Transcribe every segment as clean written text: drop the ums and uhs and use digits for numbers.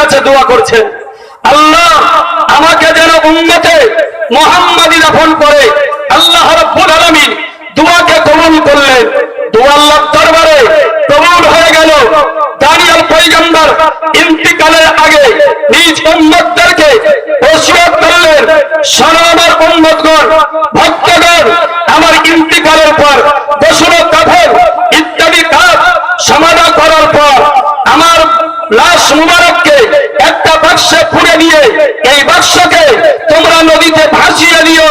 কাছে দোয়া করছেন, আল্লাহ আমাকে যেন উম্মতে মুহাম্মাদি দাফন করে। আল্লাহ রাব্বুল আলামিন দোয়াকে কবুল করলেন। দোয়া আল্লাহর দরবারে কবুল হয়ে গেল। দানিয়েল পয়গম্বর ইন্তিকালের আগে নিজ উম্মতদেরকে ওসিয়ত করলেন, শোনো আমার উম্মতগণ, ভক্তগণ, আমার ইন্তিকালের পর গোসল কাফন ইত্যাদি কাজ সমাধা করার পর আমার লাশ মুবারককে একটা বাক্সে পুরে নিয়ে এই বাক্সকে তোমরা নদীতে ভাসিয়ে দিও,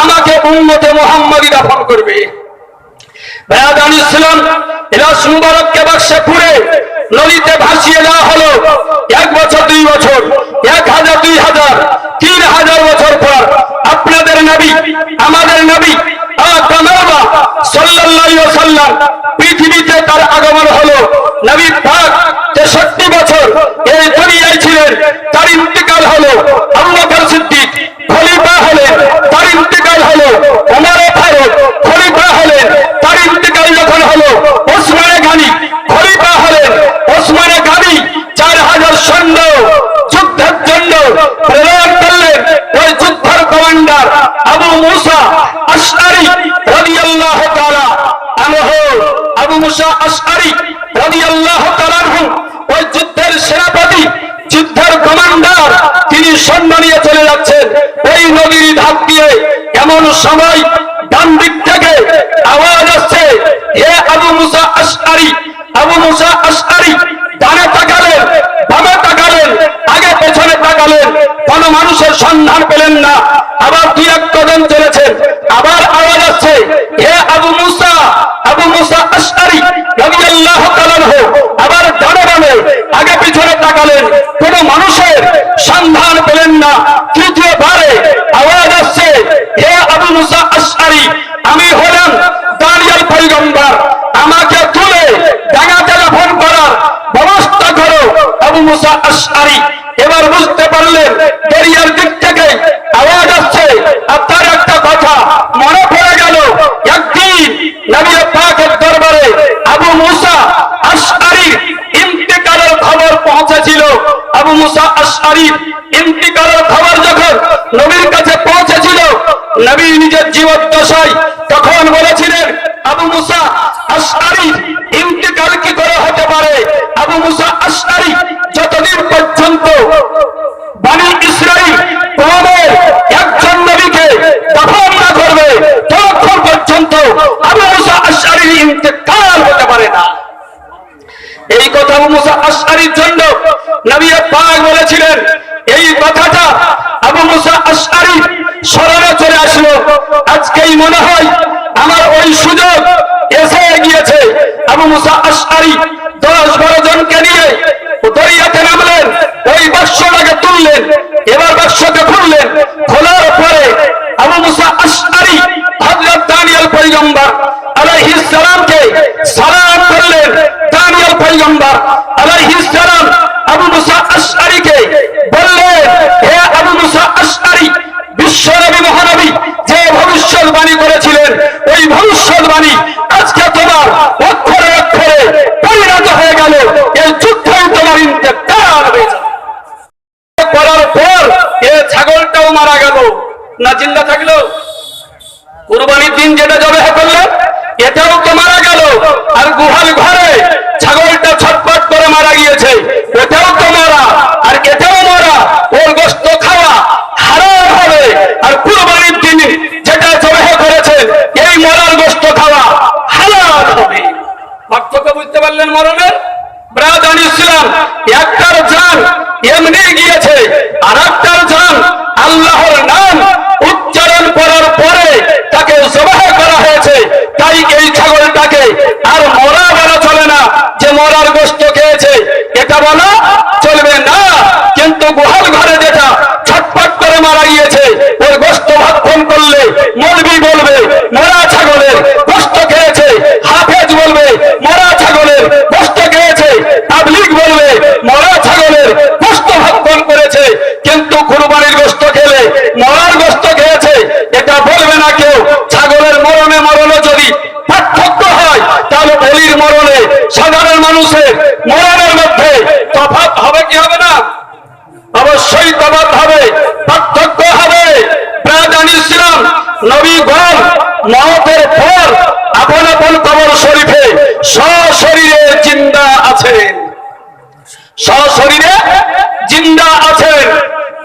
আমাকে উম্মতে মুহাম্মাদি দাফন করবে। বায়াদান ইসলাম লাশ মুবারককে বাক্সে পুরে নদীতে ভাসিয়ে দেওয়া হলো। 1 বছর 2 বছর 1000 2000 3000 বছর পর আপনাদের নবী আমাদের নবী কামাবা সাল্লাল্লাহু আলাইহি ওয়াসাল্লাম পৃথিবীতে তার আগমন হলো। নবী পাক 63 বছর এই দুনিয়ায় ছিলেন, তার ইন্তিকাল হলো। আবু বকর সিদ্দিক খলিফা হলেন, তার ইন্তিকাল হলো। ওমর ফারুক খলিফা হলেন, তার ইন্তিকাল যখন হলো। ওসমান গনি খলিফা হলেন। ওসমান গনি 4000 সৈন্য যুদ্ধের জন্য প্রেরণ করলেন। ওই যুদ্ধের কমান্ডার আবু মুসা আশআরী রাদিয়াল্লাহু তাআলা আনহু, আবু মুসা আশআরী রাদিয়াল্লাহু তাআলা আনহু ওই যুদ্ধের সেনাপতি, যুদ্ধের কমান্ডার, তিনি সৈন্য নিয়ে চলে যাচ্ছেন ওই নদীর ধাপ দিয়ে। এমন সময় ডান দিক থেকে আওয়াজ আসছে, হে আবু মুসা আশআরী। আবু মুসা আশআরী ডানে তাকালেন, বামে তাকালেন, আগে পেছনে তাকালেন, কোন মানুষের সন্ধান পেলেন না। আবার 2-1 কদম চলেছেন, আবার আওয়াজ আসছে, হে আবু মুসা। আবু মুসা আশআরী রাদিয়াল্লাহু তাআলা আনহু আবার ডানে বামে আগে পিছনে তাকালেন, কোন মানুষের সন্ধান পেলেন না। তৃতীয়বারে আওয়াজ আসছে, হে আবু মুসা আশআরী, আমি হলাম দানিয়েল পয়গম্বর, আমাকে তুলে ডাঙাতে দাফন করার ব্যবস্থা করো। আবু মুসা আশআরী এবার বুঝতে পারলেন দরিয়ার দিক থেকে আওয়াজ আসছে। আপনার একটা কথা মনে পড়ে গেল, একদিন নবী পাকের দরবারে আবু মুসা আশআরীর ইন্তিকালের খবর পৌঁছেছিল। আবু মুসা আশআরীর ইন্তিকালের খবর যখন নবীর কাছে পৌঁছেছিল, নবী নিজের জীবদ্দশায় তখন বলেছিলেন, আবু মুসা আশআরীর ইন্তিকাল কি করে হতে পারে? আবু মুসা আশআরী যতদিন পর্যন্ত বনি ইসরাইল কওমের একজন নবীকে দাফন না করবে, ততক্ষণ পর্যন্ত আবু মুসা আশআরীর ইন্তিকাল হতে পারে না। এই কথা আবু মুসা আশআরীর জন্য নবী পাক বলেছিলেন। এই কথাটা আবু মুসা আশআরী স্মরণে চলে আসলো। আজকেই মনে হয় আমার ওই সুযোগ এসে গিয়েছে। আবু মুসা আশআরী 10-12 জনকে নিয়ে দরিয়াতে নামলেন, ওই বাক্সটাকে তুললেন, এবার বাক্সকে খুললেন। খোলার পরে আবু মুসা আশআরী হযরত দানিয়েল পয়গম্বর আলাইহিস সালামকে সালাম করলেন। দানিয়েল পয়গম্বর আলাইহিস সালাম আবু মুসা আশআরীকে বললেন, হে আবু মুসা আশআরী, বিশ্বনবী মহানবী যে ভবিষ্যৎবাণী করেছিলেন, ওই ভবিষ্যৎবাণী আজকে তোমার অক্ষরে অক্ষরে পরিণত হয়ে গেল। এই যুদ্ধেই তোমার ইন্তেকাল হয়েছে। করার পর এ ছাগলটাও মারা গেল না, জিন্দা থাকলো? কুরবানির দিন যেটা জবাহ করলো এটাও তো মারা গেল। আর গুহাল ঘরে ছাগলটা ছটফট করে মারা গিয়েছে, এটাও তো মারা, আর এটাও মারা। ওর গোশত খাওয়া হারাম হবে। আর কুরবানির দিন যেটা জবাহ করেছেন, এই মরার গোশত খাওয়া হালাল হবে। পার্থক্য বুঝতে পারলেন মরণের? ব্রাদান ইসলাম, একটার জান এমনি গিয়েছে, আর একটার জান আল্লাহর নাম উচ্চারণ করার পরে তাকে জবাহ করা হয়েছে। তাই এই ছাগলটাকে আর মরা বলা চলে না, যে মরার গোশত খেয়েছে এটা বলা চলবে না। কিন্তু গুহাল ঘরে যেটা ছটফট করে মারা গিয়েছে, ওই গোশত ভক্ষণ করলে মৌলবি বলবে মরা ছাগলের গোশত খেয়েছে, হাফেজ বলবে মরা ছাগলের গোশত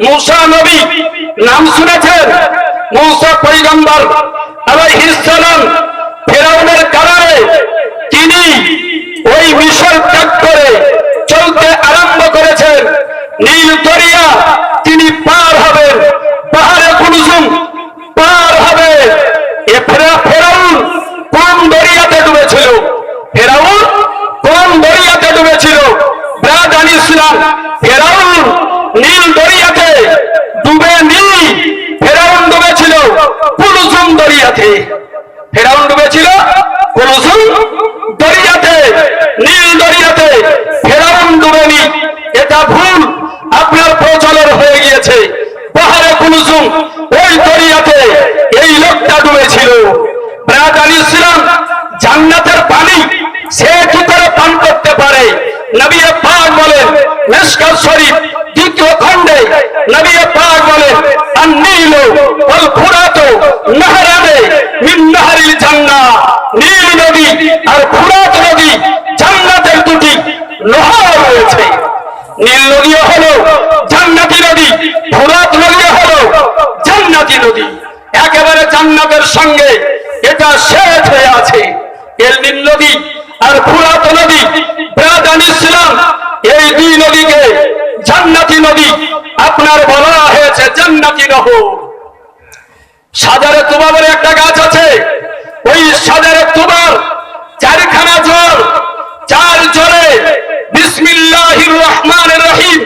मूसा नबी नाम শুনেছেন मूसा पैगम्बर আলাইহিস সালাম ফেরাউনের কারণে তিনি ওই মিশর ত্যাগ করে চলতে আরম্ভ করেছেন নীল দরিয়া তিনি পার হবেন পাহাড়ে কুলসুম পার হবে এ ফেরাউন কোন দরিয়াতে ডুবেছিল ফেরাউন কোন দরিয়াতে ডুবেছিল ব্রাদান ইসলাম ফেরাউন নীল দরিয়াতে ডুবেনি ফেরাউন ডুবেছিল কুলসুম দরিয়াতে ফেরাউন ডুবেছিল কুলসুম দরিয়াতে নীল দরিয়াতে ফেরাউন ডুবেনি এটা ভুল আপনার প্রচলন হয়ে গিয়েছে পাহাড়ে কুলসুম ওই দরিয়াতে এই লোকটা ডুবেছিল ব্রাদান ইসলাম জান্নাতের পানি সে কি করে পান করতে পারে নবী পাক বলেন মিশকাত শরীফ দ্বিতীয় খণ্ডে নবী পাক বলেন আন-নীল ওয়াল ফুরাত নাহরানে মিন নাহরিল জান্নাহ নীল নদী আর ফুরাত নদী জান্নাতের দুটি নহর রয়েছে নীল নদী হলো জান্নাতি নদী ফুরাত নদী হলো জান্নাতি নদী একেবারে জান্নাতের সঙ্গে এটা শেষ হয়ে আছে এই নীল নদী আর ফুরাত নদী ব্রাদান ইসলাম এই দুই নদীকে জান্নাতি নদী আপনার বলা হয়েছে জান্নাতি নহর সাজারে তুবা বলে একটা গাছ আছে ওই সাজারে তুবার চারখানা জল চার জলে বিসমিল্লাহির রহমানির রহিম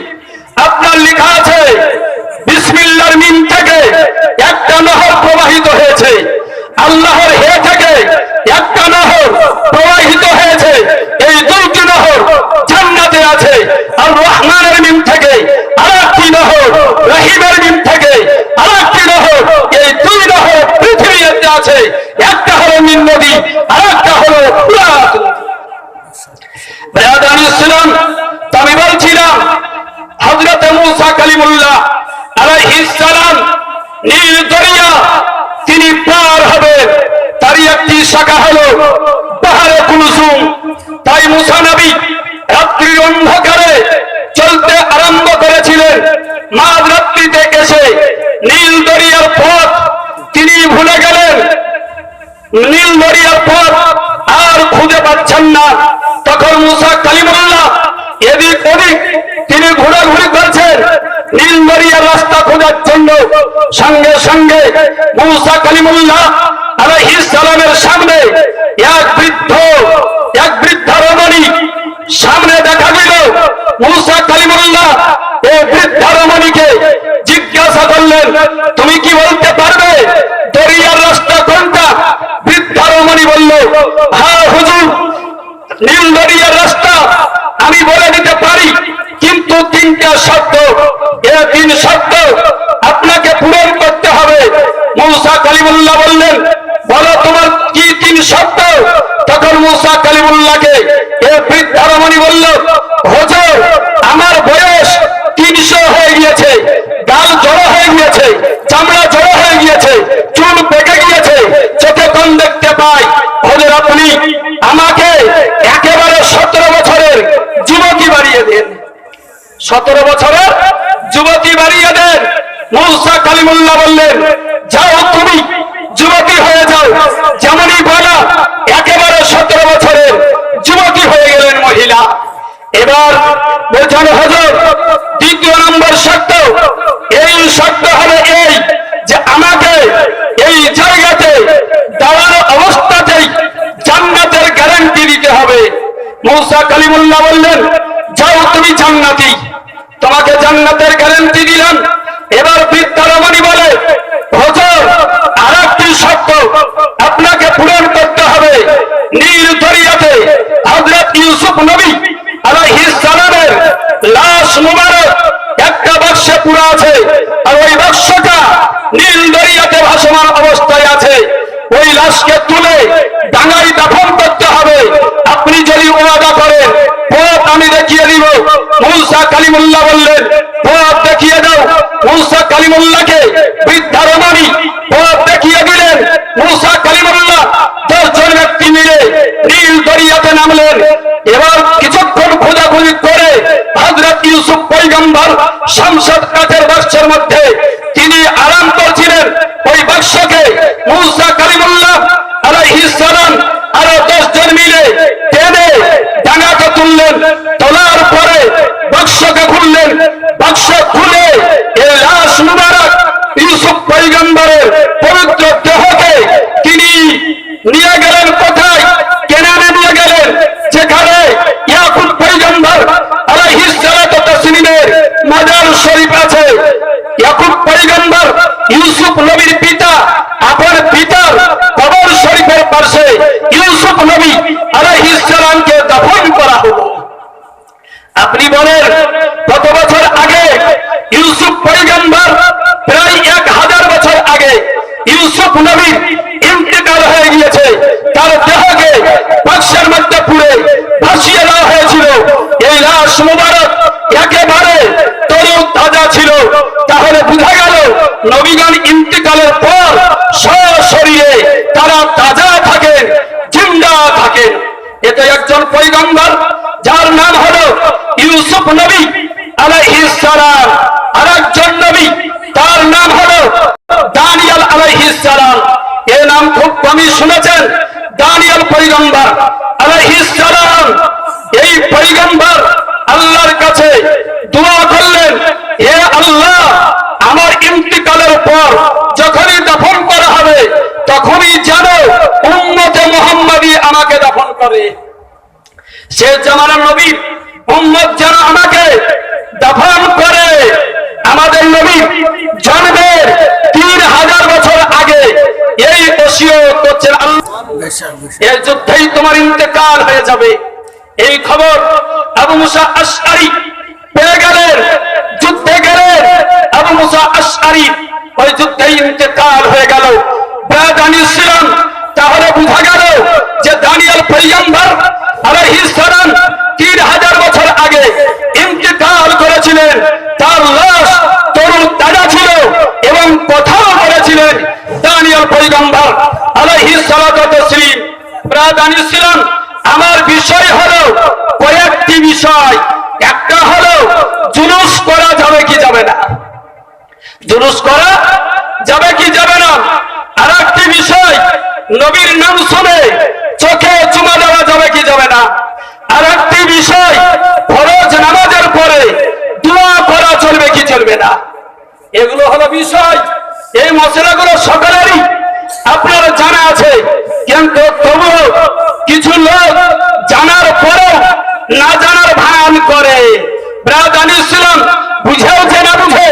আপনার লেখা আছে বিসমিল্লাহর মিম থেকে একটা নহর প্রবাহিত হয়েছে আল্লাহর হে থেকে একটা নহর প্রবাহিত হয়েছে এই দুইটি নহর জান্নাতে আছে আর রহমানের মিম থেকে আরেকটি নহর রহিমের মিম থেকে আরেকটি নহর এই দুই নহর পৃথিবীতে আছে একটা হলো নীল নদী আরেকটা হলো ফুরাত ব্রাদান ইসলাম আমি বলছিলাম হযরত মূসা কালিমুল্লাহ আলাইহিস সালাম নীল দরিয়া তিনি পার হবেন তারই একটি শাখা হলো পাহাড়ে কুলসুম তাই মূসা নবী রাত্রির অন্ধকারে চলতে আরম্ভ করেছিলেন মাঝরাত্রিতে এসে নীল দরিয়ার পথ তিনি ভুলে গেলেন নীল দরিয়ার পথ আর খুঁজে পাচ্ছেন না তখন মূসা কালিমুল্লাহ এদিক ওদিক তিনি ঘোরাঘুরি করছেন নীল দরিয়ার রাস্তা খোঁজার জন্য সঙ্গে সঙ্গে মূসা কালিমুল্লাহ আলাইহিস সালামের সামনে এক বৃদ্ধ রমণী সামনে দেখা দিল মূসা কালিমুল্লাহ এই বৃদ্ধ রমণীকে জিজ্ঞাসা করলেন তুমি কি বলতে পারবে দরিয়ার রাস্তা কোনটা বৃদ্ধ রমণী বলল হ্যাঁ হুজুর নীল দরিয়ার রাস্তা আমি বলে দিতে পারি কিন্তু তিনটা শব্দ এই তিন শব্দ আপনাকে পূরণ করতে হবে মূসা কালিমুল্লাহ বললেন বলো তোমার কি তিন শব্দ তখন মূসা কালিমুল্লাহকে এই বৃদ্ধ রমণী বলল হুজুর আমার বয়স 300 হয়ে গিয়েছে গাল জড়ো হয়ে গিয়েছে চামড়া জড়ো হয়ে গিয়েছে চুল পেকে গিয়েছে চোখে কম দেখতে পাই হুজুর আপনি আমাকে একেবারে 17 বছরের যুবতী বানিয়ে দেন 17 বছরের যুবতী বানিয়ে দেন মূসা কালিমুল্লাহ বললেন যাও তুমি যুবতী হয়ে যাও যেমনই বলা একেবারে 17 বছরের যুবতী হয়ে গেলেন মহিলা এবার বলছেন হুজুর দ্বিতীয় নম্বর শর্ত এই শর্ত হলো এই যে আমাকে এই জায়গাতে দাঁড়ানো অবস্থাতেই জান্নাতের গ্যারান্টি দিতে হবে মূসা কালিমুল্লাহ বললেন যাও তুমি জান্নাতি তোমাকে জান্নাতের গ্যারান্টি দিলাম এবার বৃদ্ধ রমণী বলে হুজুর আরেকটি শর্ত আপনাকে পূরণ করতে হবে নীল দরিয়াতে হযরত ইউসুফ নবী আলাইহিস সালামের লাশ মুবারক একটা বাক্সে পুরা আছে আর ওই বাক্সটা নীল দরিয়াতে ভাসমান অবস্থায় আছে ওই লাশকে তুলে ডাঙায় দাফন করতে হবে আপনি যদি ওয়াদা করেন পথ আমি দেখিয়ে দিব মূসা কালিমুল্লাহ বললেন পথ দেখিয়ে দাও মূসা কালিমুল্লাহকে বৃদ্ধ রমণী পথ দেখিয়ে দিলেন মূসা কালিমুল্লাহ 10 জন ব্যক্তি মিলে নীল দরিয়াতে নামলেন এবার কিছুক্ষণ খোঁজাখুঁজি করে হযরত ইউসুফ ইউসুফ পয়গম্বর সংসদ কাঠের বাক্সের মধ্যে তিনি আরাম করছিলেন। ওই বাক্সকে মুসা কালিমুল্লাহ আলাইহিস সালাম আরো 10 জন মিলে টেনে ডাঙাতে তুললেন। তোলার পরে বাক্সকে খুললেন। বাক্স খুলে এই লাশ মুবারক ইউসুফ পয়গম্বরের পবিত্র দেহকে তিনি নিয়ে গেলেন। কোথায়? কেনানে নিয়ে গেলেন, যেখানে ইয়াকুব পয়গম্বর আলাইহিস সালাতু তাসলিমের মাজার শরীফ আছে। ইয়াকুব পয়গম্বর ইউসুফ নবীর পিতা, আপন পিতার কবর শরীফের পাশে ইউসুফ নবী আলাইহিস সালামকে দাফন করা হলো। আপনি বলেন কত বছর আগে ইউসুফ পয়গম্বর? প্রায় 1000 বছর আগে ইউসুফ নবীর ইন্তেকাল হয়ে গিয়েছে। তার দেহকে বাক্সের মধ্যে পুরে ভাসিয়ে দেওয়া হয়েছিল। এই লাশ মুবারক একেবারে তরু তাজা ছিল। তাহলে বোঝা গেল নবীগণ ইন্তেকালের পর সশরীরে তারা তাজা থাকেন, জিন্দা থাকেন। এটা একজন পয়গম্বর যার নাম হলো ইউসুফ নবী আলাইহিস সালাম। আরেকজন নবী তার নাম হলো দানিয়েল আলাইহিস সালাম। এর নাম খুব কমই শুনেছেন, দানিয়েল পয়গম্বর আলাইহিস সালাম। এই পয়গম্বর আল্লাহর কাছে দোয়া করলেন, হে আল্লাহ, আমার ইন্তিকালের পর যখনই দাফন করা হবে তখনই যেন উম্মতে মুহাম্মাদী আমাকে দাফন করে। সে জামানার নবী উম্মত যেন আমাকে দাফন করে। আমাদের নবী জন্মের 3000 বছর আগে এই ওসিয়ত করছেন আল্লাহ, এই যুদ্ধেই তোমার ইন্তেকাল হয়ে যাবে। এই খবর আবু মুসা আশআরী পেয়ে গেলেন, যুদ্ধে গেলেন। আবু মুসা আশআরী ওই যুদ্ধেই ইন্তেকাল হয়ে গেল। দানিয়েল, তাহলে বোঝা গেল যে দানিয়েল পয়গম্বর আলাইহিস সালাম 3000 বছর আগে ইন্তেকাল করেছিলেন। তার লাশ তরু তাজা ছিল এবং কথাও বলেছিলেন দানিয়েল পয়গম্বর আলাইহিস সালাতু তাসলিম। দানিয়েল, আমার বিষয় হলো কয়েকটি বিষয়। একটা হলো জুলুস করা যাবে কি যাবে না, জুলুস করা যাবে কি যাবে না। আর একটি বিষয়, নবীর নাম শুনে চোখে চুমা দেওয়া যাবে কি যাবে না। আর একটি বিষয়, ফরজ নামাজের পরে দোয়া করা চলবে কি চলবে না। এগুলো হলো বিষয়। এই মশলাগুলো সকলেরই আপনার জানা আছে, কিন্তু তবুও কিছু লোক জানার পরেও না জানার ভান করে। দানিয়েল বুঝেও যে না বুঝে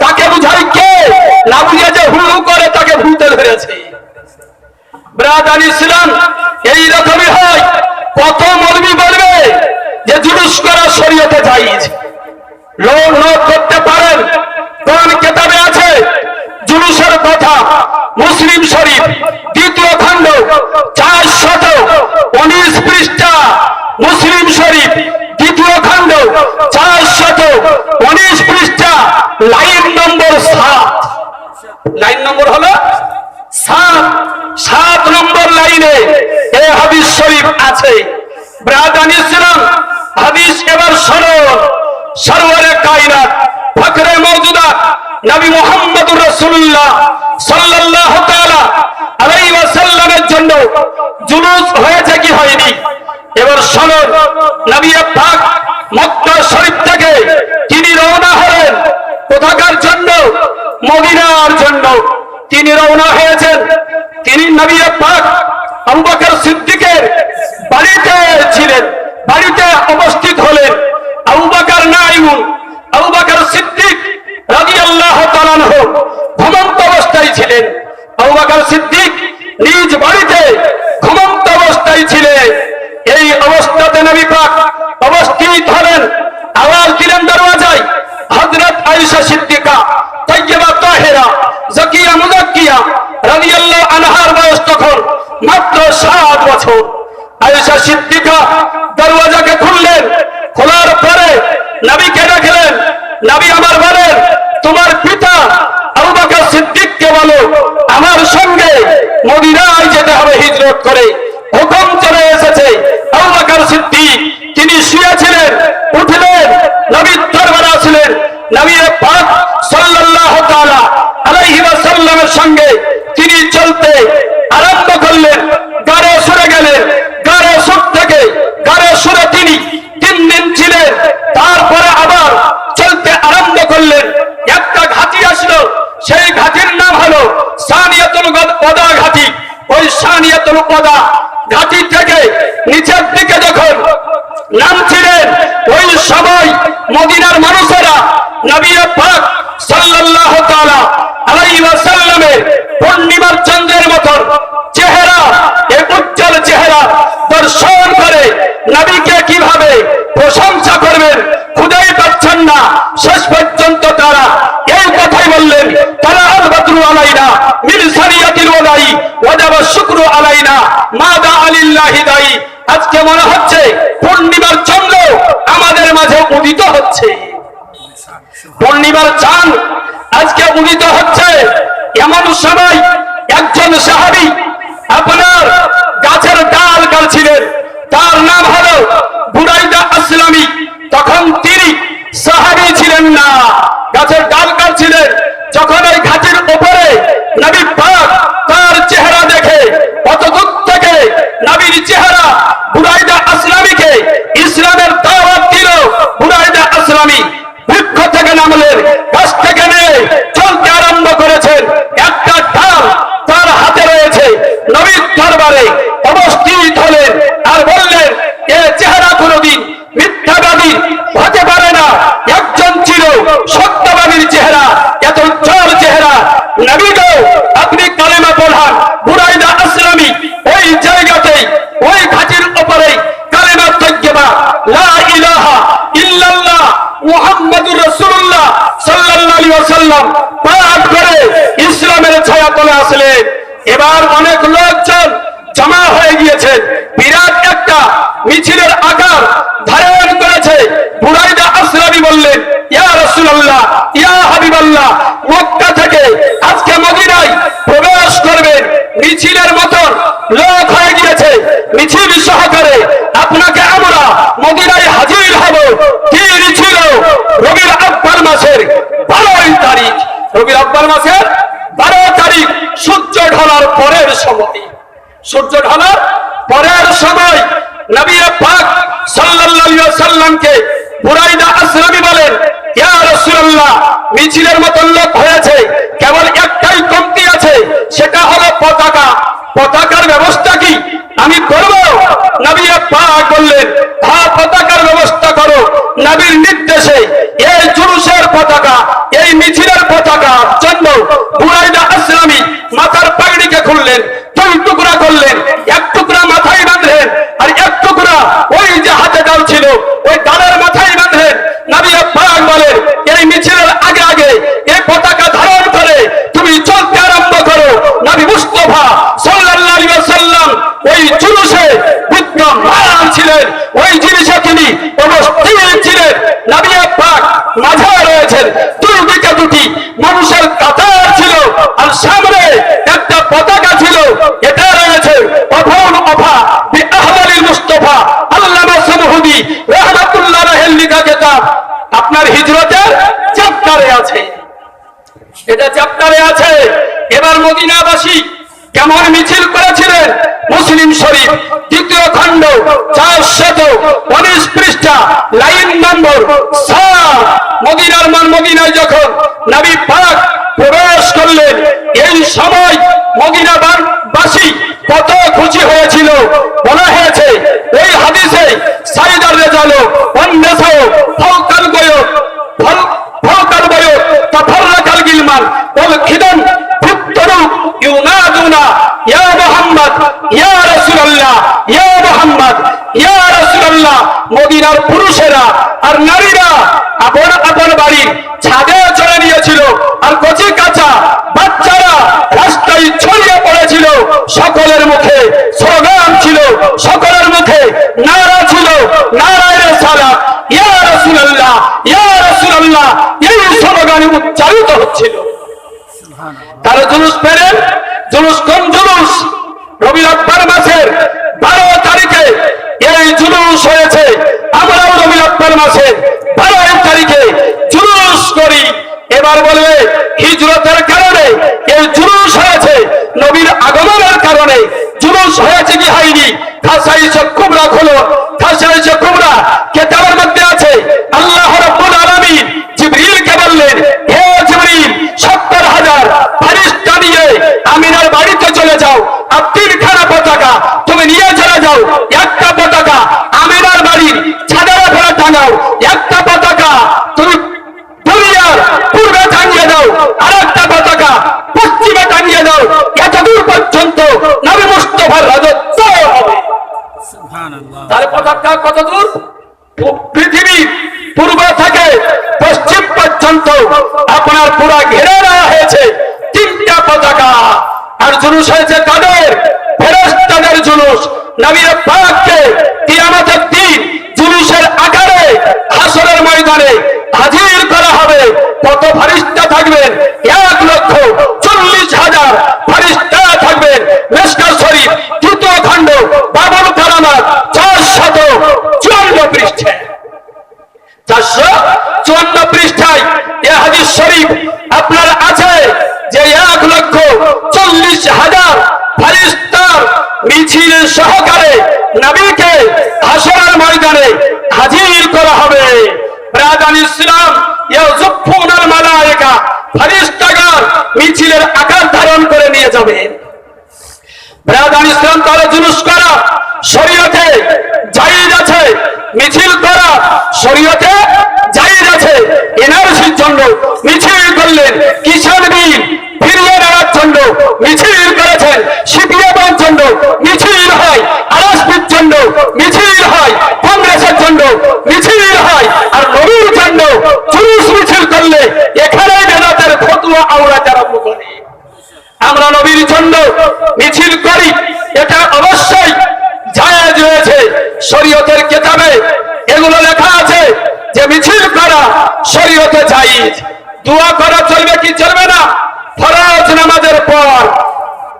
তাকে বুঝাই কে? না বুঝে যে হু করে তাকে ভূতে ধরেছে। দানিয়েল এইরকমই হয়। কত মৌলবি বলবে যে জুলুস করা শরীয়তে জায়েজ, লোক করতে পারেন। কোন কিতাবে আছে জুলুসের কথা? মুসলিম শরীফ 2য় খণ্ড 419 পৃষ্ঠা। মুসলিম শরীফ 2য় খণ্ড 419 পৃষ্ঠা, লাইন নম্বর 7। লাইন নম্বর হলো 7 নম্বর লাইনে এই হাদিস শরীফ আছে। দানিয়েল, হাদিস এবার শুনুন। সরওয়ারে কায়নাত ফখরে মওজুদাত নবী মুহাম্মদুর রাসূলুল্লাহ সাল্লাল্লাহু তাআলা আলাইহি ওয়াসাল্লামের জন্য জুলুস হয়েছে কি হয়নি? এবার শুনুন। নবী পাক মক্কা শরীফ থেকে তিনি রওনা হলেন কোথাকার জন্য? মদিনার জন্য তিনি রওনা হয়েছেন। তিনি নবী পাক আবু বকর সিদ্দিকের বাড়িতে ছিলেন, বাড়িতে উপস্থিত হলেন। আবু বকর নাইমুন, আবু বকর সিদ্দিক রাদিয়াল্লাহু তাআলা আনহু ঘুমন্ত অবস্থায় ছিলেন। আবু বকর সিদ্দিক নিজ বাড়িতে ঘুমন্ত অবস্থায় ছিলেন। এই অবস্থাতে নবী পাক উপস্থিত হলেন। আওয়াজ দিলেন দরওয়াজায়, হযরত আয়েশা সিদ্দিকা তাইয়্যিবা তাহেরা যাকিয়া মুযাক্কিয়া রাদিয়াল্লাহু আনহার বয়স তখন মাত্র 7 বছর। আয়েশা সিদ্দিকা দরওয়াজাকে খুললেন। খোলার পরে নবীকে দেখলেন। নবী আমার বলেন, তোমার পিতা আবু বকর সিদ্দিককে বলো আমার সঙ্গে মদিনায় যেতে হবে হিজরত করে। হুকুম চলে এসেছে। আবু বকর সিদ্দিক তিনি শুয়েছিলেন, উঠলেন, নবীর দরবারে নবী পাক সাল্লাল্লাহু তাআলা আলাইহি ওয়াসাল্লামের সঙ্গে তিনি চলতে আরম্ভ করলেন। গাড়ে সরে গেলেন, গাড়ে সুর থেকে গাড়ে সুরে তিনি 3 দিন ছিলেন। তারপরে আবার চলতে আরম্ভ করলেন। একটা ঘাটি আসলো, সেই ঘাটির নাম হলো সানিয়াতুল ওয়াদা ঘাটি। ওই সানিয়াতুল ওয়াদা ঘাটি থেকে নিচের দিকে যখন নামছিলেন, ওই সময় মদিনার মানুষেরা নবী পাক সাল্লাল্লাহু তাআলা আলাইহি ওয়াসাল্লামের পূর্ণিমার চন্দ্রের মতন চেহারা, এই উজ্জ্বল চেহারা দর্শন করে নবীকে কিভাবে প্রশংসা করবেন খুঁজেই পাচ্ছেন না। শেষ পর্যন্ত তারা এই কথাই বললেন, তারা আল বদরু আলাইনা মিন সারিয়াতিল ওয়াদাই ওয়াজাবা শুকরু আলাইনা মাদা আলিল্লাহি দাই। আজকে মনে হচ্ছে পূর্ণিমার চন্দ্র আমাদের মাঝে উদিত হচ্ছে, পূর্ণিমার চাঁদ আজকে উদিত হচ্ছে। এমন সময় একজন সাহাবী আপনার গাছের ডাল কাটছিলেন, তার নাম হলো বুরাইদা আসলামী। তখন তিনি সাহাবী ছিলেন না, গাছের ডাল কাটছিলেন। যখন ওই ঘাটির উপরে নবী পাক তার চেহারা দেখে, কত দূর থেকে নবীর চেহারা বুরাইদা আসলামীকে ইসলামের দাওয়াত দিল। বুরাইদা আসলামী বৃক্ষ থেকে নামলেন, গাছ থেকে নেমে চলতে আরম্ভ করেছেন। একটা ডাল তার হাতে রয়েছে, নবীর দরবারে অবস্থিত হলেন আর বললেন, এ চেহারা কোনদিন মিথ্যাবাদী হতে পারে না। একজন ছিল সত্যবাদীর চেহারা, এত উজ্জ্বল চেহারা। নবী গো, আপনি কালেমা পড়ান। বুরাইদা আসলামী ওই জায়গাতেই, ওই ঘাটির উপরে কালেমা তাইয়্যিবা লা ইলাহা ইল্লাল্লাহ মুহাম্মাদুর রাসূলুল্লাহ সাল্লাল্লাহু আলাইহি ওয়াসাল্লাম পাঠ করে ইসলামের ছায়া তলে আসলেন। এবার অনেক লোকজন জমা হয়ে গিয়েছে, বিরাট একটা মিছিলের আকার ধারণ করেছে। বুরাইদা আসলামী বললেন, ইয়া রাসূলুল্লাহ, ইয়া হাবিবাল্লাহ, মক্কা থেকে আজকে মদিনায় প্রবেশ করবেন। মিছিলের মতন লোক হয়ে গিয়েছে, মিছিল সহকারে আপনাকে আমরা মদিনায় হাজির হব। কি ছিল? রবিউল আউয়াল মাসের 12 তারিখ, রবিউল আউয়াল মাসের 12 তারিখ সূর্য ঢলার পরের সময়, সূর্য ঢলার পরের সময় নবী পাক সাল্লাল্লাহু আলাইহি ওয়াসাল্লামকে বুরাইদা আসলামী বলেন, ইয়া রাসূলুল্লাহ, মিছিলের মতন লোক হয়েছে, কেবল একটাই কমতি আছে, সেটা হলো পতাকা। পতাকার ব্যবস্থা কি আমি করব? নবী পাক বললেন, হ্যাঁ, পতাকার ব্যবস্থা করো। নবীর নির্দেশে এই জুলুসের পতাকা, এই মিছিলের পতাকার জন্য বুরাইদা আসলামী মাথার পাগড়িকে খুললেন, 2 টুকরা করলেন। এক টুকরা মাথায় বাঁধলেন, আর এক টুকরা ওই যে হাতে ডাল ছিল ওই ডালের মাথায় বাঁধলেন। নবী পাক বলেন, এই মিছিলের আগে আগে এই পতাকা ধারণ করে তুমি চলতে আরম্ভ করো। নবী মুস্তাফা সাল্লাল্লাহু আলাইহি ওয়াসাল্লাম ওই জুলুসে বিদ্যমান ছিলেন, ওই জিনিসে তিনি উপস্থিত ছিলেন। নবী পাক মাঝে রয়েছেন, 2 দিকে 2টি মানুষের কাতার ছিল, আর সামনে একটা পতাকা ছিল। এটা রয়েছে অফাউন অফা বি আহওয়ালিল মুস্তাফা আল্লামা সামহুদি রাহমাতুল্লাহ আলাইহির লিখা কিতাব আপনার হিজরতের চ্যাপ্টারে আছে, এটা চ্যাপ্টারে আছে। এবার মদিনাবাসী কেমন মিছিল করেছিলেন? মুসলিম শরীফ 2য় খণ্ড 419 পৃষ্ঠা, লাইন নম্বর 7। মদিনার মদিনায় যখন নবী পাক প্রবেশ করলেন, এই সময় মদিনাবাসী কত খুশি হয়েছিল। বলা হয়েছে ওই হাদিসে, সাইদার রেজালো ওয়ান্নাসাও ফাওকাল গয়ব ফাওকাল গয়ব তাফাররাকাল গিলমান ওয়াল খিদাম ফুতরু ইউনাদুনা ইয়া মুহাম্মদ ইয়া রাসূলুল্লাহ, ইয়া মুহাম্মদ ইয়া রাসূলুল্লাহ। মদিনার পুরুষেরা আর নারীরা আপন আপন বাড়ির ছাদে চড়ে নিয়েছিল, আর কচি কাঁচা বাচ্চারা রাস্তায় ছড়িয়ে পড়েছিল। সকলের মুখে স্লোগান ছিল, সকলের মুখে নারা ছিল, নারায়ে রিসালাত, ইয়া রাসূলুল্লাহ, ইয়া রাসূলুল্লাহ, এই স্লোগান উচ্চারিত হচ্ছিল। তারা জুলুস পেলেন। জুলুস কোন জুলুস? রবিউল আউয়াল মাসের 12 তারিখে এই জুলুস হয়েছে। আমরাও রবিউল আউয়াল মাসের 12 তারিখে জুলুস খাসাইস কুবরা খোলো। খাসাইস কুবরা কিতাবের মধ্যে আছে আল্লাহ রাব্বুল আলামিন জিবরিলকে বললেন, হে জিবরিল 70,000 ফেরেশতা নিয়ে আমিনার বাড়িতে চলে যাও, আর 3খানা পতাকা তুমি নিয়ে চলে যাও। একটা পতাকা আমিনার বাড়ির ছাদের উপরে টাঙাও, একটা পতাকা তুমি দুনিয়ার পূর্বে টাঙিয়ে দাও, আর একটা পতাকা পশ্চিমে টাঙিয়ে দাও। এতদূর পর্যন্ত নবী মুস্তাফার রাজত্ব হবে। সুবহানাল্লাহ। তার পতাকা কত দূর? পৃথিবীর পূর্ব থেকে পশ্চিম পর্যন্ত আপনার পুরা ঘিরে নেওয়া হয়েছে 3টা পতাকা। আর জুলুস হয়েছে কাদের? ফেরেশতাদের জুলুস। নবী পাককে কিয়ামতের দিন জুলুসের আকারে হাসরের ময়দানে হাজির করা হবে। কত ফেরেশতা থাকবেন? 1,40,000 ফেরেশতা থাকবেন। মিশকাত শরীফ 2 খণ্ড বাবুল কারামাত 454 পৃষ্ঠা। 454 পৃষ্ঠায় এই হাদিস শরীফ আপনার আছে যে 1,40,000 ফেরেশতার মিছিল সহকারে নবীকে হাসরের ময়দানে হাজির করা হবে। ব্রাদান ইসলাম ইয়াযুফুনাল মালায়েকা, ফেরেশতাগণ মিছিলের আকার ধারণ করে নিয়ে যাবে। ব্রাদান ইসলাম তাহলে জুলুস করা শরীয়তে জায়েজ আছে, মিছিল করা শরীয়তে জায়েজ আছে। এনআরসির জন্য মিছিল করলেন, কিষাণ বিল ফিরিয়ে নেওয়ার জন্য মিছিল করেছেন, সিপিএমের জন্য মিছিল হয়, আরএসপির জন্য মিছিল হয়, কংগ্রেসের জন্য মিছিল হয়, আর নবীর জন্য জুলুস মিছিল করলে এখানেই বেদাতের ফতোয়া আওড়াতে আরম্ভ করে। আমরা নবীর জন্য মিছিল করি, এটা অবশ্যই জায়েজ রয়েছে। শরীয়তের কিতাবে এগুলো লেখা আছে যে মিছিল করা শরীয়তে জায়েজ। দোয়া করা চলবে কি চলবে না? ফরজ নামাজের পর।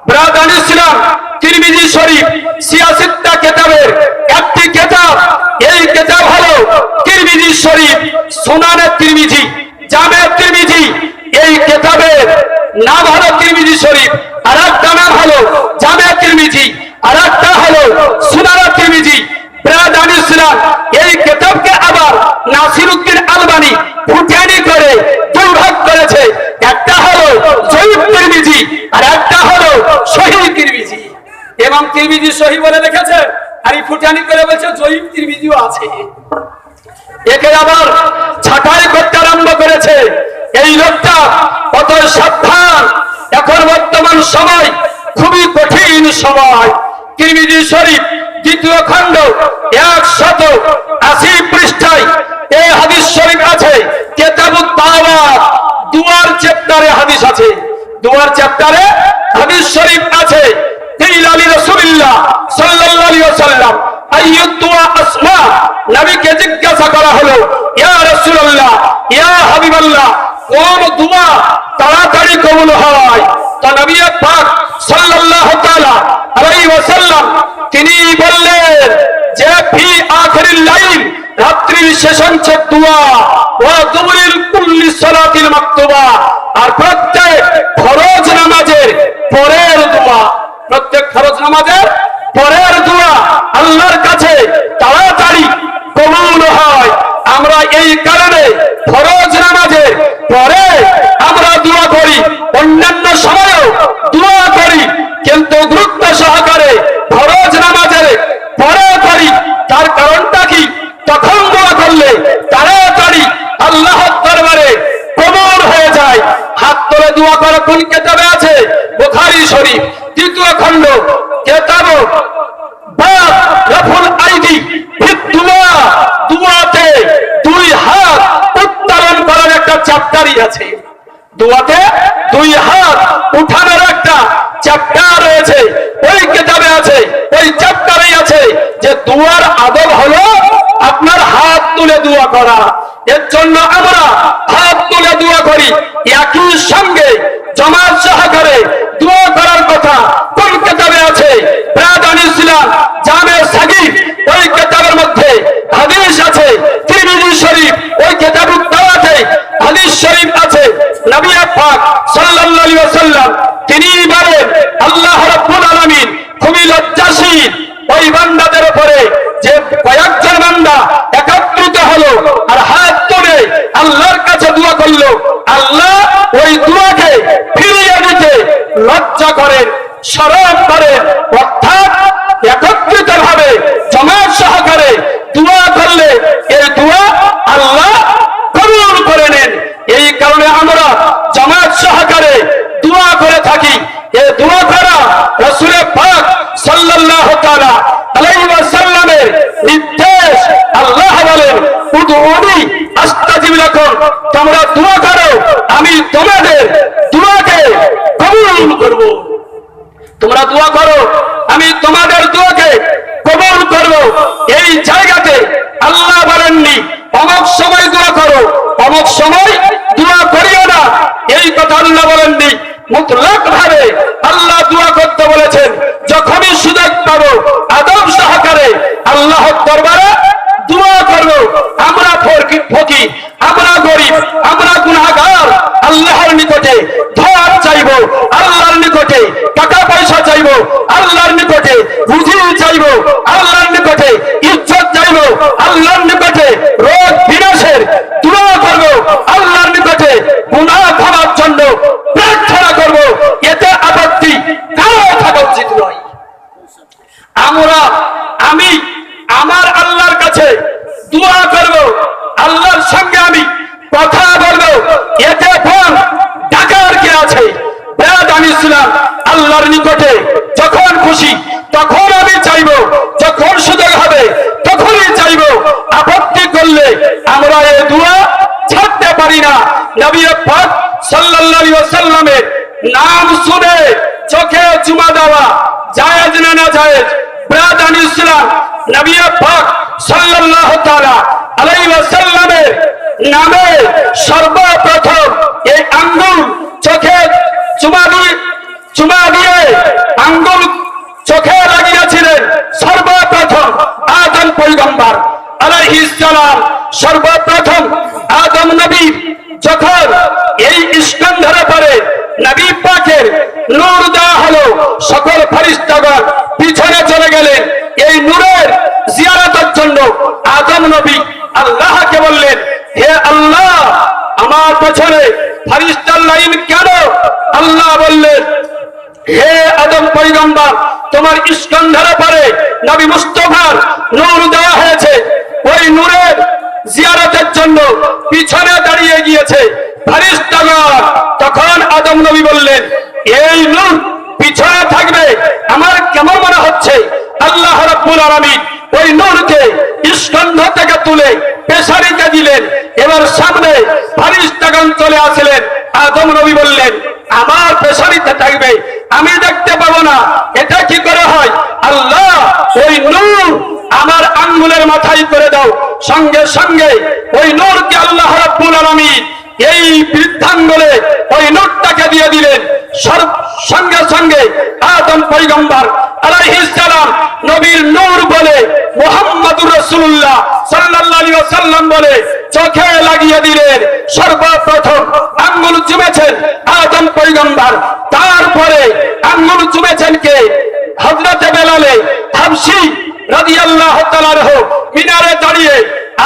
ব্রাদান ইসলাম তিরমিজি শরীফ 86টা কিতাবের একটি কিতাব। এই কিতাব হলো তিরমিজি শরীফ, সুনানে তিরমিজি, জামে তিরমিজি। এই কিতাবের নাম হলো তিরমিজি শরীফ, আর একটা নাম হলো জামে তিরমিজি, আর একটা হলো সুনানে তিরমিজি। ব্রাদান ইসলাম এই কিতাবকে আবার নাসিরউদ্দিন আলবানী ফুটানি করে 2 ভাগ করেছে। একটা হলো জয়ীফ তিরমিজি, আর একটা হলো সহিহ তিরমিজি। এবং তিরমিজি সহিহ বলে লিখেছে, আর এই ফুটানি করে বলছে জয়ীফ তিরমিজিও আছে। একে আবার ছাঁটাই করতে আরম্ভ করেছে। এই লোকটা কত সাবধান। এখন বর্তমান সময় খুবই কঠিন সময়। তিরমিজি শরীফ 2 খণ্ড 180 পৃষ্ঠায় এই হাদিস শরীফ আছে। কিতাবুত দাওয়াত দুয়ার চ্যাপ্টারে হাদিস আছে, দুয়ার চ্যাপ্টারে হাদিস শরীফ আছে। কিলা লি রাসূলিল্লাহ সাল্লাল্লাহু আলাইহি ওয়াসাল্লাম আইয়ুদ দুআ আসমা। নবীকে জিজ্ঞাসা করা হলো, ইয়া রাসূলুল্লাহ, ইয়া হাবিবাল্লাহ, কোন দোয়া তাড়াতাড়ি কবুল হয়? তো নবী পাক সাল্লাল্লাহু তাআলা আলাইহি ওয়াসাল্লাম তিনি বললেন যে ফি আখিরিল লাইল, রাত্রির শেষাংশ দোয়া, ওয়া দুবুরিল কুল্লি সালাতিল মাকতুবা, আর প্রত্যেক ফরজ নামাজের পরের দোয়া। প্রত্যেক ফরজ নামাজের পরের দোয়া আল্লাহর কাছে তাড়াতাড়ি কবুল হয়। আমরা এই কারণে ফরজ নামাজের পরে আমরা দোয়া করি, অন্যান্য সময়ও দোয়া করি, কিন্তু গুরুত্ব সহকারে ফরজ নামাজের পরে করি। তার কারণটা কি? তখন দোয়া করলে তাড়াতাড়ি আল্লাহর দরবারে কবুল হয়ে যায়। হাত তুলে দোয়া করা কোন কিতাবে আছে? বুখারী শরীফ 2 খণ্ড কিতাব বাব রাফুল আইদি ফিদ দুআ। দুআতে 2 হাত উত্তোলন করার একটা চ্যাপ্টারই আছে। দুআতে 2 হাত উঠানোর একটা চ্যাপ্টার রয়েছে, ওই কিতাবে আছে, ওই চ্যাপ্টারেই আছে যে দুআর আদব হলো আপনার হাত তুলে দোয়া করা। এর জন্য আমরা হাত তুলে দোয়া করি। একই সঙ্গে জামাত সহকারে দোয়া করার কথা কোন কিতাবে আছে? ব্রাদান ইসলাম জামে সাগীর, ওই কিতাবের মধ্যে হাদিস আছে। তিরমিজি শরীফ ওই কিতাবুত দাওয়াতে হাদিস শরীফ আছে। নবী পাক সাল্লাল্লাহু আলাইহি ওয়াসাল্লাম তিনি বলেন, আল্লাহ রাব্বুল আলামিন খুবই লজ্জাশীল। ওই বান্দা তোমরা দোয়া করো, আমি তোমাদের দোয়াকে কবুল করব। তোমরা দোয়া করো, আমি তোমাদের দোয়াকে কবুল করব। এই জায়গাতে আল্লাহ বলেননি অমুক সময় দোয়া করো, অমুক সময় দোয়া করিও না, এই কথা আল্লাহ বলেননি। মুতলাক ভাবে আল্লাহ দোয়া করতে বলেছেন। যখনই সুযোগ পাবো আদব সহকারে আল্লাহর দরবারে দোয়া করব। আমরা ফকির, আমরা গরিব, আমরা গুনাহগার, আল্লাহর নিকটে ধোয়া চাইবো, আল্লাহর নিকটে টাকা পয়সা চাইবো, আল্লাহর নিকটে রুজি চাইবো, আল্লাহর নিকটে ইজ্জত চাইবো, আল্লাহর নিকটে রোগ বিনাশের দোয়া করব, আল্লাহর নিকটে গুনাহ ক্ষমার জন্য প্রার্থনা করব। এতে আপত্তি কারো থাকা উচিত নয়। আমি আমার আল্লাহর কাছে দোয়া করব, আল্লাহর সঙ্গে আমি কথা বলবো, এতে ফল ডাকার কে আছে? আমি ইসলাম আল্লাহর নিকটে যখন খুশি তখন আমি চাইবো, যখন সুযোগ হবে তখনই চাইবো। আপত্তি করলে আমরা এই দোয়া ছাড়তে পারি না। নবী পাক সাল্লাল্লাহু আলাইহি ওয়াসাল্লামের নাম শুনে চোখে চুমা দেওয়া জায়েজ না না জায়েজ? আমি ইসলাম নবী পাক সাল্লাল্লাহু তাআলা আলাইহি ওয়াসাল্লামের নামে সর্বপ্রথম এই আঙ্গুল চোখে চুমা দিয়ে আঙ্গুল চোখে লাগিয়েছিলেন সর্বপ্রথম আদম পয়গম্বর আলাইহিস সালাম। সর্বপ্রথম আদম নবী যখন এই স্কন্ধরে পরে নবী পাকের নূর দেওয়া হলো, সকল ফেরেশতাগণ পিছনে চলে গেলেন এই নূরের জিয়ারতের জন্য। আদম নবী আল্লাহকে বললেন, হে আল্লাহ, আমার পেছনে ফেরেশতার লাইন কেন? আল্লাহ বললেন, হে আদম পয়গম্বর, তোমার স্কন্ধরে পরে নবী মুস্তাফার নূর দেওয়া হয়েছে, ওই নূরের জিয়ারতের জন্য পিছনে দাঁড়িয়ে গিয়েছে ফেরেশতাগণ। তখন আদম নবী বললেন, এই নূর পিছনে থাকবে আমার কেমন মনে হচ্ছে? আল্লাহ রাব্বুল আলামিন ওই নূরকে স্কন্ধ থেকে তুলে পেশারিতে দিলেন। এবার সামনে ফেরেশতাগণ চলে আসলেন। আদম নবী বললেন, আমার পেশারিতে থাকবে, আমি দেখতে পাবো না, এটা কি করে হয়? আল্লাহ, ওই নূর আমার আঙ্গুলের মাথায় করে দাও। সঙ্গে সঙ্গে ওই নূরকে আল্লাহ রাব্বুল আলামিন এই বৃদ্ধাঙ্গুলে ওই নূরটাকে দিয়ে দিলেন। সঙ্গে সঙ্গে আদম পয়গম্বর আলাইহিস সালাম নবীর নূর বলে মুহাম্মদুর রাসূলুল্লাহ সাল্লাল্লাহু আলাইহি ওয়াসাল্লাম বলে চোখে লাগিয়ে দিলেন। সর্বপ্রথম আঙ্গুল চুমেছেন আদম পয়গম্বর, তারপরে আঙ্গুল চুমেছেন কে? হযরত বেলালে হাবশী রাদিয়াল্লাহু তাআলা আনহু মিনারে দাঁড়িয়ে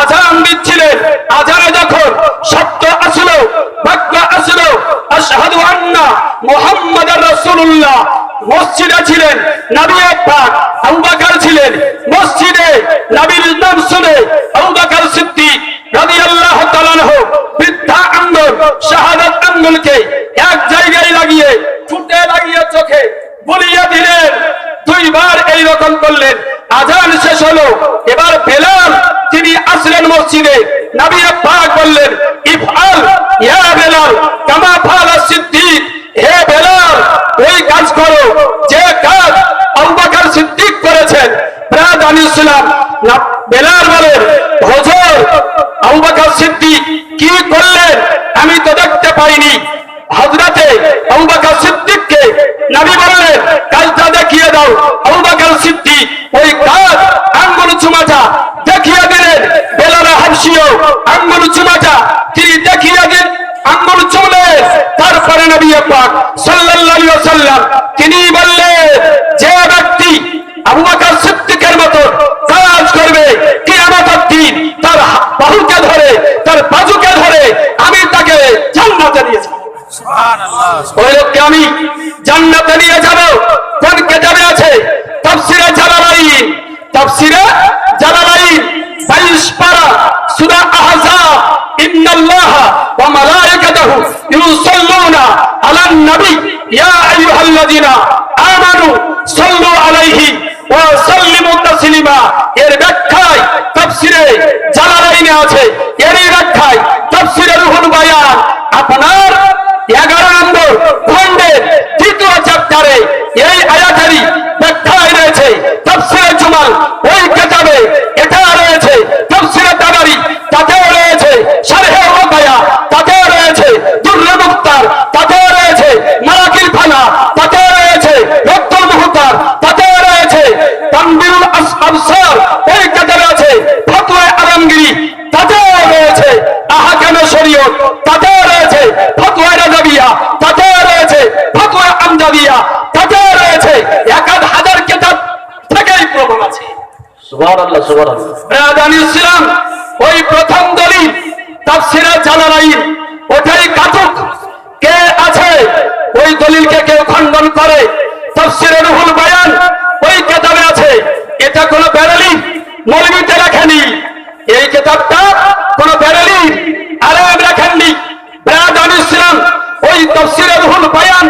আযান দিচ্ছিলেন। আযানে যখন শব্দ আসলো, বাক্য আসলো, আশহাদু আন্না মুহাম্মাদার রাসূলুল্লাহ, মসজিদে ছিলেন নবী পাক, আবু বকর ছিলেন মসজিদে। নবীর নাম শুনে আবু বকর সিদ্দিক রাদিয়াল্লাহু তাআলা আনহু বৃদ্ধা আঙ্গুল, শাহাদাত আঙ্গুলকে এক জায়গায় লাগিয়ে ঠোঁটে লাগিয়ে চোখে বুলিয়ে দিলেন। দুইবার এই রকম করলেন। আযান শেষ হলো। এবার বেলাল তিনি আসলেন মসজিদে। নবী পাক বললেন, ইফআল ইয়া বেলাল কামা ফাআলা সিদ্দিক, হে বেলাল ওই কাজ করো যে কাজ আবু বকর সিদ্দিক করেছেন। আমি ইসলাম বেলাল বলেন, হুজুর আবু বকর সিদ্দিক কি করলেন আমি তো দেখতে পাইনি। হযরতে আবু বকর সিদ্দিককে নবী বললেন, কাজটা দেখিয়ে দাও। আবু বকর সিদ্দিক ওই কাজ আঙ্গুল চুমাটা দেখিয়ে দিলেন। বেলাল হাবশীও আঙ্গুল চুমাটা তিনি দেখিয়ে দিন আঙ্গুল চুমলেন। তারপরে নবী পাক সাল্লাল্লাহু আলাইহি ওয়াসাল্লাম তিনি বললেন, যে ব্যক্তি আবু বকর সিদ্দিকের মতো কাজ করবে কিয়ামতের দিন তার বাহুকে ধরে, তার বাজুকে ধরে আমি তাকে জান্নাতে নিয়ে যাব। সুবহানাল্লাহ। ওই লোককে আমি জান্নাতে নিয়ে যাব। কোন কিতাবে আছে? তাফসীরে জালালাইন, তাফসীরে জালালাইন 22 পারা সূরা আহজাব, ইন্নাল্লাহা ওয়া মালায়েকাতাহু ইউসাল্লুনা আলান নবী ইয়া আইয়ুহাল্লাযিনা আমানু সাল্লু আলাইহি ওয়া সাল্লিমু তাসলিমা। এর ব্যাখ্যায় তাফসীরে জালালাইনে আছে, এরই ব্যাখ্যায় তাফসীরে রুহুল আপনার 11 নম্বর খণ্ডের 2য় চ্যাপ্টারে এই আয়াতেরই ব্যাখ্যায় রয়েছে তাফসীরে জুমাল ওই কিতাবে এটা রয়েছে তাফসীরে তাবারি তাতেও রয়েছে শারহে ওয়াকায়া তাতেও রয়েছে দুররে মুখতার তাতেও রয়েছে মারাকিল ফানা তাতেও রয়েছে রদ্দুল মুহতার তাতেও রয়েছে তানবীরুল আবসার ওই কিতাবে আছে ফতোয়া আলমগীরি তাতেও রয়েছে আহকামে শরীয়ত তাতেও রয়েছে ফতোয়া রাজাবিয়া তাতেও রয়েছে ফতোয়া আমজাদিয়া তাতেও রয়েছে 1000 কিতাব থেকেই প্রমাণ আছে। সুবহানাল্লাহ সুবহানাল্লাহ। ব্রাদানি ইসলাম ওই প্রথম দলিল তাফসীরে জালালাইন ওটাই কাতুক কে আছে ওই দলিলকে কেউ খণ্ডন করে তাফসীরে রুহুল বায়ান ওই কিতাবে আছে এটা কোনো বেরেলি মৌলবীতে লেখেনি এই কিতাবটা কোনো বেরেলি আলেম লেখেননি ব্রাদানি ইসলাম ওই তাফসীরে রুহুল বায়ান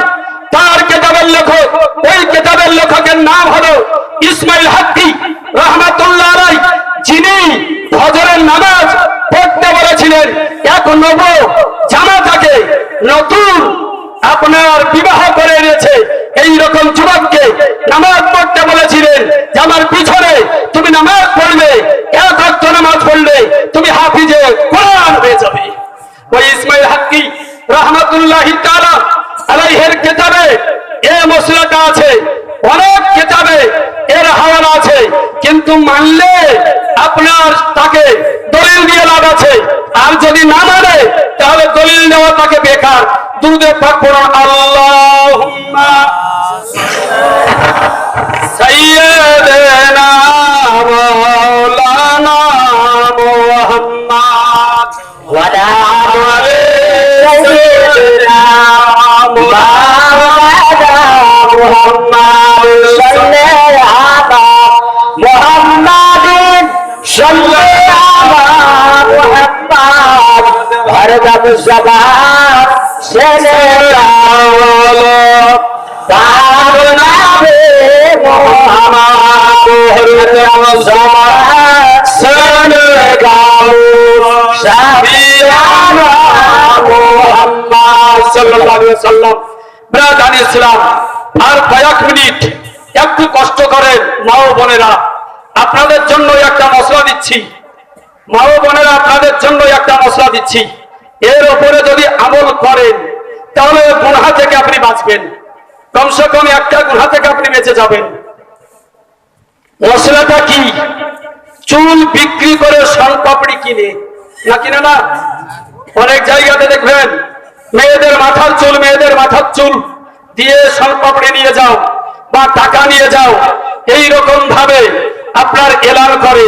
তার কিতাবের লেখক ওই কিতাবের লেখকের নাম হলো ইসমাইল হাক্কি রাহমাতুল্লাহ আলাইহি যিনি ফজরের নামাজ পড়তে বলেছিলেন এক নব জামাতাকে নতুন আপনার বিবাহ করে এনেছে এই রকম যুবককে নামাজ পড়তে বলেছিলেন যে আমার পিছনে তুমি নামাজ পড়বে এক ওয়াক্ত নামাজ পড়লে তুমি হাফিজে কোরআন হয়ে যাবে। ওই ইসমাইল হাক্কি রাহমাতুল্লাহি তাআলা আলাইহির কিতাবে এই মসলাটা আছে অনেক কিতাবে এর হাওয়ালা আছে কিন্তু মানলে আপনার তাকে দলিল দিয়ে লাভ আছে আর যদি না মানে তাহলে দলিল নেওয়া তাকে বেকার। দুরূদে পাক পড়ুন আল্লাহুম্মা সাইয়্যিদানা মাওলানা মুহাম্মদ ওয়া আলি সাইয়্যিদিনা মাওলানা মুহাম্মদ সাল্লাল্লাহু মুহাম্মাদিন সাল্লাল্লাহু মুহাম্মদ হরদম জবান সেনে গাওলো তার নামে মুহাম্মদ হরদম জবান সেনে গাওলো শাফিয়ানা মুহাম্মদ সাল্লাল্লাহু আলাইহি ওয়াসাল্লাম। ব্রাদার ইসলাম আর কয়েক মিনিট একটু কষ্ট করেন মা ও বোনেরা আপনাদের জন্য একটা মশলা দিচ্ছি মা ও বোনেরা আপনাদের জন্য একটা মশলা দিচ্ছি এর উপরে যদি আমল করেন তাহলে গুনাহ থেকে আপনি বাঁচবেন কমসে কম একটা গুনাহ থেকে আপনি বেঁচে যাবেন। মশলাটা কি চুল বিক্রি করে শনপাপড়ি কিনে না কিনে না অনেক জায়গাতে দেখবেন মেয়েদের মাথার চুল দিয়ে শনপাপড়ি নিয়ে যাও বা টাকা নিয়ে যাও এই রকম ভাবে আপনার এলান করে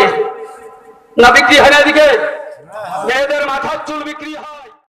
না বিক্রি হয় না এদিকে মেয়েদের মাথার চুল বিক্রি হয়।